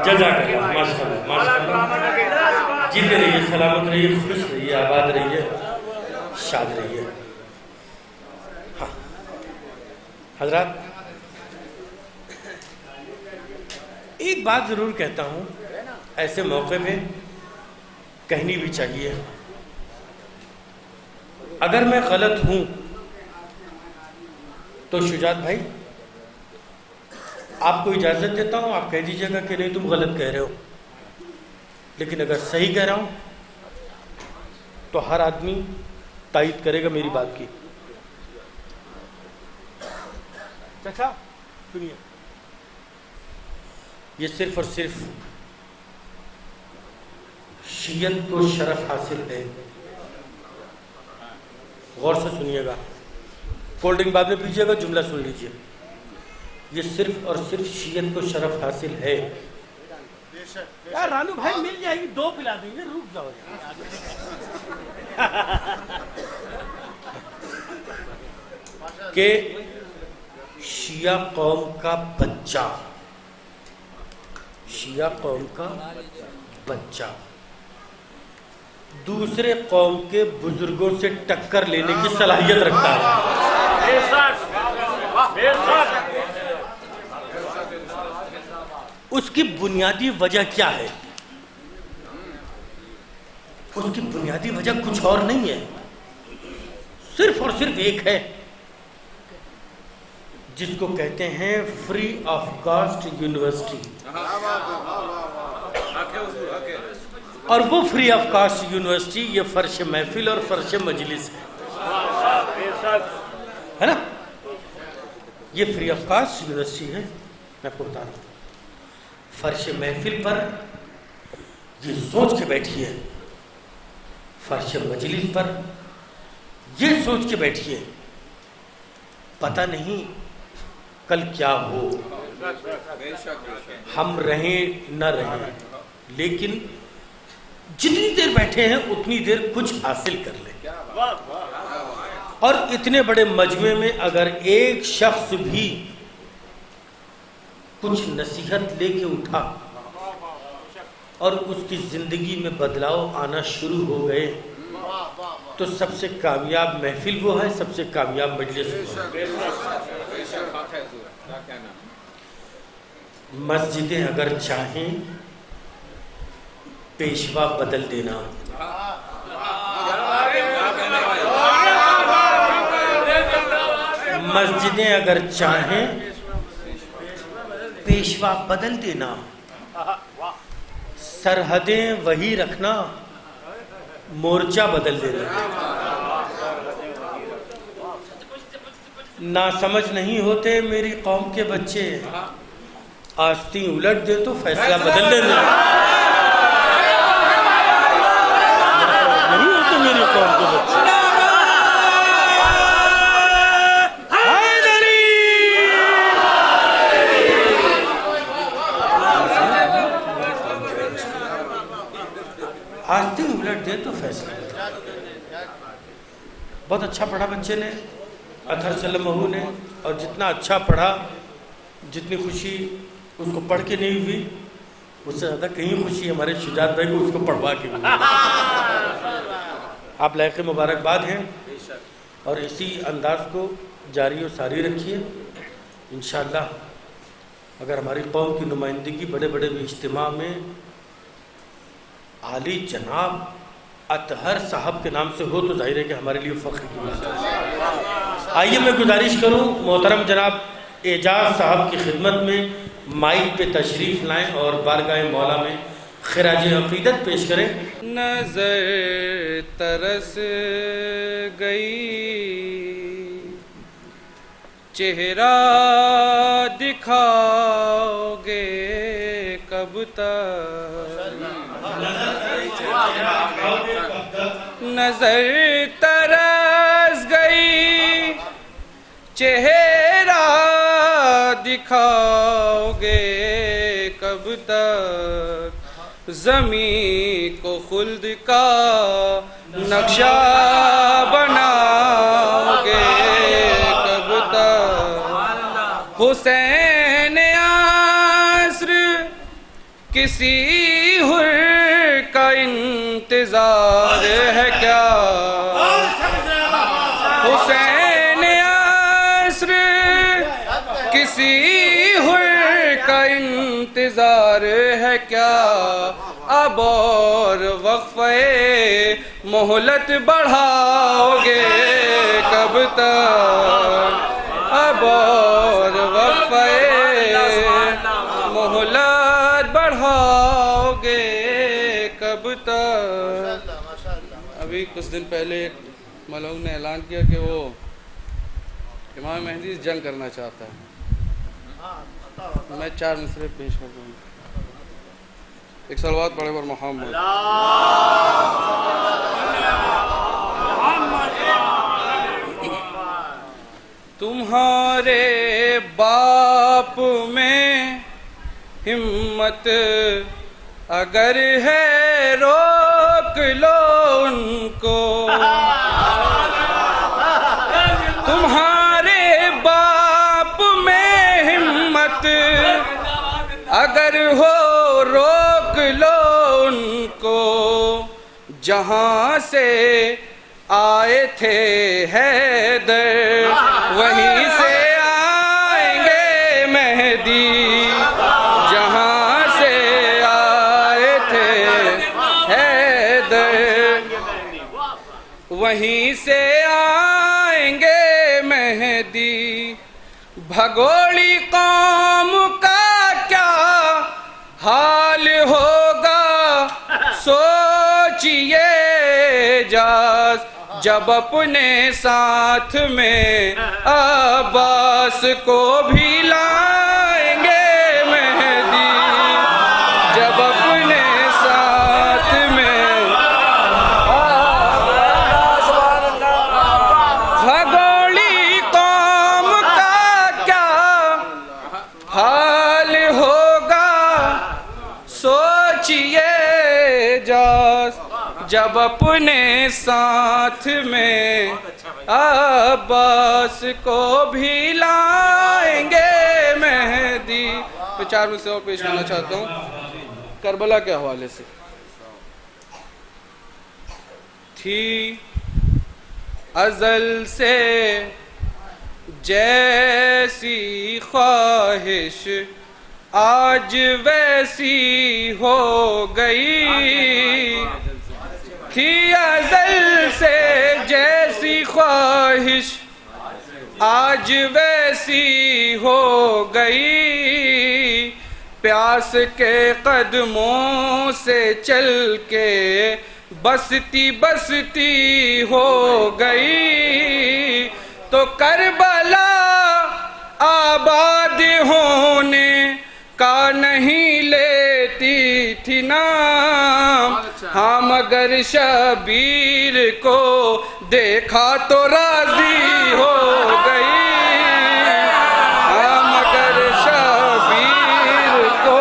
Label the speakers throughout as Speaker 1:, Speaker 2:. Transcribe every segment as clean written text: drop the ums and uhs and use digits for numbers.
Speaker 1: जज़ाकल्लाह, माशाअल्लाह माशाअल्लाह। जीते रहिए, सलामत रहिए, खुश रहिए, आबाद रहिए, शाद रहिए। हाँ हजरात, एक बात ज़रूर कहता हूँ, ऐसे मौके पे कहनी भी चाहिए। अगर मैं गलत हूँ तो शुजात भाई आपको इजाज़त देता हूँ, आप कह दीजिएगा कि नहीं तुम गलत कह रहे हो। लेकिन अगर सही कह रहा हूँ तो हर आदमी तायीद करेगा मेरी बात की। चाचा सुनिए, ये सिर्फ और सिर्फ शियत को शरफ हासिल है। गौर से सुनिएगा, कोल्ड ड्रिंक बाद में पीजिएगा, जुमला सुन लीजिए। ये सिर्फ और सिर्फ शियत को शरफ हासिल है। यार रानू भाई मिल जाएगी, 2 पिला देंगे, रुक जाओ कि शिया कौम का बच्चा, शिया कौम का बच्चा दूसरे कौम के बुजुर्गों से टक्कर लेने की सलाहियत रखता है। उसकी बुनियादी वजह क्या है? उसकी बुनियादी वजह कुछ और नहीं है, सिर्फ और सिर्फ एक है, जिसको कहते हैं फ्री ऑफ कॉस्ट यूनिवर्सिटी। और वो फ्री ऑफ कॉस्ट यूनिवर्सिटी ये फर्श महफिल और फर्श मजलिस है ना। ये फ्री ऑफ कॉस्ट यूनिवर्सिटी है। मैं आपको बता रहा हूँ, फर्श महफिल पर ये सोच के बैठी है, फर्श मजलिस पर ये सोच के बैठी है, पता नहीं कल क्या हो, हम रहें न रहें, लेकिन जितनी देर बैठे हैं उतनी देर कुछ हासिल कर ले। और इतने बड़े मजमे में अगर एक शख्स भी कुछ नसीहत लेके उठा और उसकी जिंदगी में बदलाव आना शुरू हो गए, तो सबसे कामयाब महफिल वो है, सबसे कामयाब मजलिस वो है। मस्जिदें अगर चाहें पेशवा बदल देना, मस्जिदें अगर चाहें पेशवा बदल देना, सरहदें वही रखना, मोर्चा बदल देना। ना समझ नहीं होते मेरी कौम के बच्चे, आस्तीं उलट दे तो फैसला बदल देना। नहीं होते मेरी कौम के बच्चे। आस्तीं उलट दे तो फैसला। बहुत अच्छा पढ़ा बच्चे ने, अथर सलमहू ने, और जितना अच्छा पढ़ा, जितनी खुशी उसको पढ़ के नहीं हुई, उससे ज़्यादा कहीं खुशी हमारे शुजात भाई को उसको पढ़वा के हुई। आप लायक मुबारकबाद हैं, और इसी अंदाज को जारी और सारी रखिए। इंशाअल्लाह अगर हमारी कौम की नुमाइंदगी बड़े बड़े इज्तिमा में आली जनाब अतहर साहब के नाम से हो तो जाहिर है कि हमारे लिए फ़ख्र की बात है। आइए मैं गुजारिश करूं मोहतरम जनाब एजाज साहब की खिदमत में माइक पे तशरीफ़ लाएं और बारगाह मौला में खिराज अक़ीदत पेश करें।
Speaker 2: नज़र तरस गई, चेहरा दिखाओगे कब तक, नजर तरस गई, चेहरा दिखाओगे कब तक, ज़मीं को खुल्द का नक्शा बनाओगे कब तक, हुसैन आस्र किसी हुर का इंतजार है क्या, हुसैन अस्र किसी हुर का इंतजार है क्या, अब और वक्फे मोहलत बढ़ाओगे कब तक, अब और वक्फे मोहलत बढ़ाओगे कब तक। अभी कुछ दिन पहले एक मलूक ने ऐलान किया कि वो इमाम मेहदी जंग करना चाहता है। मैं 4 मिसरे पेश कर दूँगा। एक सलवात पढ़े पर मोहम्मद। तुम्हारे बाप में हिम्मत अगर है रोक लो उनको, तुम्हारे बाप में हिम्मत अगर हो रोक लो उनको, जहाँ से आए थे हैदर वहीं से आएंगे मेहदी, जहाँ से आए थे हैदर वहीं से आएंगे मेहदी। भगोड़ी कौम का क्या हाल होगा सोचिए जास, जब अपने साथ में अब्बास को भी लाएंगे मेहदी, जब अपने साथ में भगोड़ी कौम का क्या हाल होगा सोचिए जास, जब अपने साथ में अब्बास को भी लाएंगे मेहदी। तो 4 मिसरे और पेश करना चाहता हूँ करबला के हवाले से। थी अज़ल से जैसी ख्वाहिश आज वैसी हो गई, थी अज़ल से जैसी ख्वाहिश आज वैसी हो गई, प्यास के कदमों से चल के बसती बसती हो गई, तो करबला आबाद होने का नहीं लेती थी नाम, हाँ मगर शबीर को देखा तो राजी हो गई, हाँ मगर शबीर को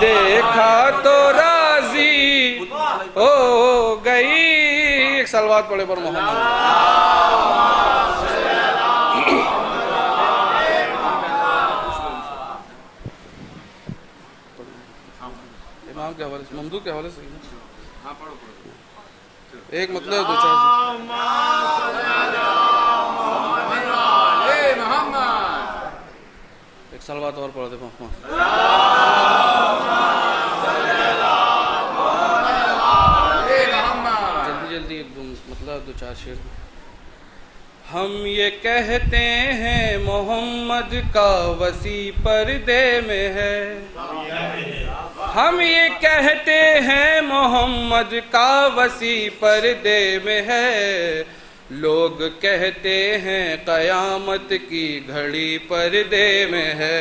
Speaker 2: देखा तो राजी हो गई। एक सलवात पढ़े पर मोहम्मद। इमाम के हवाले से, ममदू के हवाले से। हाँ पढ़ो पढ़ो। एक मतलब 2-4 एक सलवात और पढ़ दे मोहम्मद। जल्दी जल्दी एकदम मतलब 2-4 शेर। हम ये कहते हैं मोहम्मद का वसी पर्दे में है, हम ये कहते हैं मोहम्मद का वसी पर्दे में है, लोग कहते हैं क़यामत की घड़ी पर्दे में है,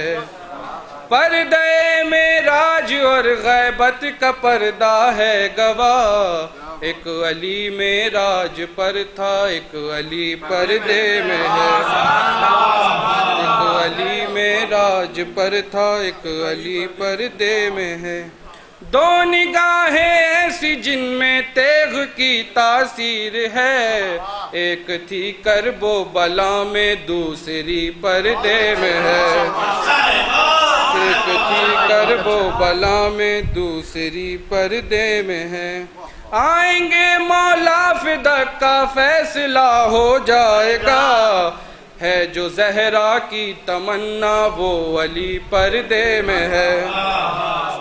Speaker 2: पर्दे में राज और गैबत का पर्दा है गवाह, एक अली में राज पर था एक अली पर्दे में है, एक अली में राज पर था एक अली पर्दे में है, दो निगाहें ऐसी जिनमें तेग की तासीर है, एक थी करबो बला में दूसरी पर्दे में है, एक थी करबो बला में, दूसरी पर्दे में है। आएंगे मौला फिदा का फैसला हो जाएगा, है जो जहरा की तमन्ना वो अली पर्दे में है।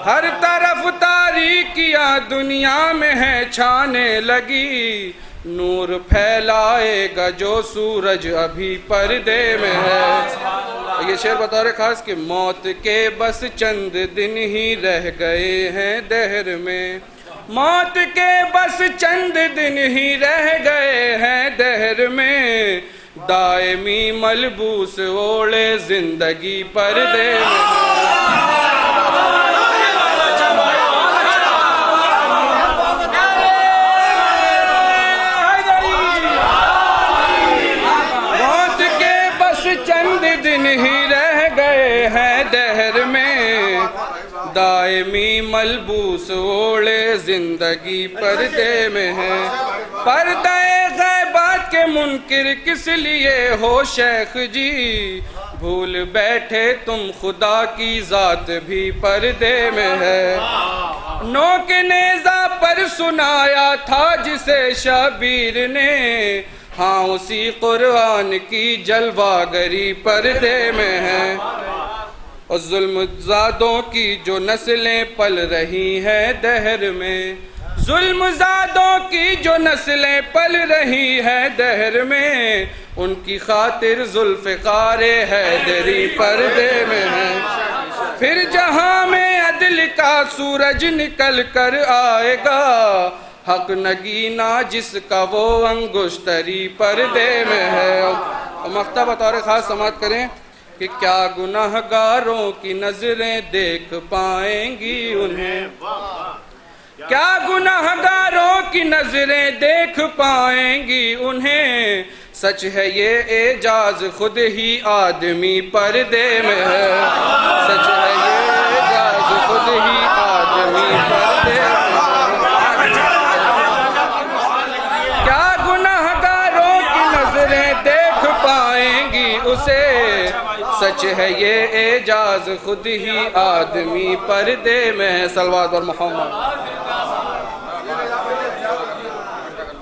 Speaker 2: हर तरफ तारीकियां दुनिया में है छाने लगी, नूर फैलाएगा जो सूरज अभी पर्दे में है। ये शेर बता रहे खास कि मौत के बस चंद दिन ही रह गए हैं दहर में, मौत के बस चंद दिन ही रह गए हैं दहर में, दायमी मलबूस ओढ़े जिंदगी पर्दे में। मौत के बस चंद दिन ही रह गए हैं दहर में, दायमी मलबूस ओढ़े जिंदगी पर्दे में है। पर्दे गैबात के मुनकिर किस लिए हो शेख जी, भूल बैठे तुम खुदा की जात भी पर्दे में है। नोक नेज़ा पर सुनाया था जिसे शबीर ने, हाँ उसी कुरान की जलवागरी पर्दे में है। और जुल्मज़ादों की जो नस्लें पल रही हैं दहर में, जुल्मज़ादों की जो नस्लें पल रही हैं दहर में, उनकी खातिर जुल्फ़िकारे हैदरी पर्दे में है। फिर जहां में अदल का सूरज निकल कर आएगा, हक नगीना जिसका वो अंगुश्तरी पर्दे में है। और मख्ता बतौर खास समात करें कि क्या गुनाहगारों की नजरें देख पाएंगी उन्हें, क्या गुनाहगारों की नजरें देख पाएंगी उन्हें, सच है ये एजाज खुद ही आदमी पर्दे में है, सच है ये एजाज खुद ही आदमी पर्दे में है। क्या गुनाहगारों की नजरें देख पाएंगी उसे, सच है ये एजाज खुद ही आदमी पर्दे में है। सलवात और मोहम्मद।